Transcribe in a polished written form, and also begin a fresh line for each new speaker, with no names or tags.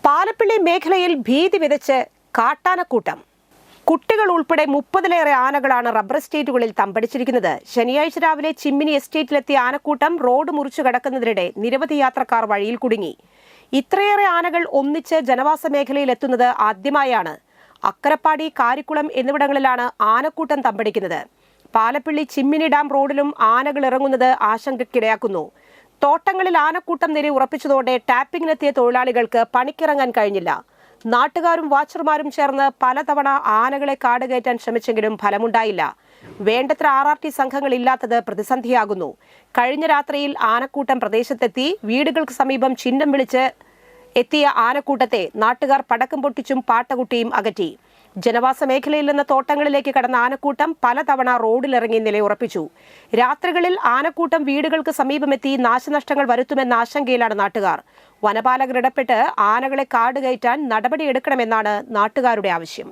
പാലപ്പിള്ളി മേഖലയിൽ ഭീതി വിതച്ച് കാട്ടാനക്കൂട്ടം. കുട്ടികൾ ഉൾപ്പെടെ 30-ലേറെ ആനകളാണ് റബ്ബർ എസ്റ്റേറ്റുകളിൽ തമ്പടിച്ചിരിക്കുന്നത്. ശനിയാഴ്ച രാവിലെ ചിമ്മിനി എസ്റ്റേറ്റിലെത്തിയ ആനക്കൂട്ടം റോഡ് മുറിച്ചു കടക്കുന്നതിനിടെ നിരവധി യാത്രക്കാർ വഴിയിൽ കുടുങ്ങി. ഇത്രയേറെ ആനകൾ ഒന്നിച്ച് ജനവാസ മേഖലയിൽ എത്തുന്നത് ആദ്യമായാണ്. അക്കരപ്പാടി, കാരിക്കുളം എന്നിവിടങ്ങളിലാണ് ആനക്കൂട്ടം തമ്പടിക്കുന്നത്. പാലപ്പിള്ളി ചിമ്മിനി ഡാം റോഡിലും ആനകൾ ഇറങ്ങുന്നത് ആശങ്കയ്ക്കിടയാക്കുന്നു. തോട്ടങ്ങളിൽ ആനക്കൂട്ടം നിര ഉറപ്പിച്ചതോടെ ടാപ്പിങ്ങിനെത്തിയ തൊഴിലാളികൾക്ക് പണിക്കിറങ്ങാൻ കഴിഞ്ഞില്ല. നാട്ടുകാരും വാച്ചർമാരും ചേർന്ന് പലതവണ ആനകളെ കാടുകയറ്റാൻ ശ്രമിച്ചെങ്കിലും ഫലമുണ്ടായില്ല. വേണ്ടത്ര RRT സംഘങ്ങൾ ഇല്ലാത്തത് പ്രതിസന്ധിയാകുന്നു. കഴിഞ്ഞ രാത്രിയിൽ ആനക്കൂട്ടം പ്രദേശത്തെത്തി. വീടുകൾക്ക് സമീപം ചിഹ്നം വിളിച്ച് എത്തിയ ആനക്കൂട്ടത്തെ നാട്ടുകാർ പടക്കം പൊട്ടിച്ചും പാട്ടകുട്ടിയും അകറ്റി. ജനവാസ മേഖലയിൽ നിന്ന് തോട്ടങ്ങളിലേക്ക് കടന്ന ആനക്കൂട്ടം പലതവണ റോഡിലിറങ്ങി നിലയുറപ്പിച്ചു. രാത്രികളിൽ ആനക്കൂട്ടം വീടുകൾക്ക് സമീപമെത്തി നാശനഷ്ടങ്ങൾ വരുത്തുമെന്ന ആശങ്കയിലാണ് നാട്ടുകാർ. വനപാലകർ ഇടപെട്ട് ആനകളെ കാടുകയറ്റാൻ നടപടിയെടുക്കണമെന്നാണ് നാട്ടുകാരുടെ ആവശ്യം.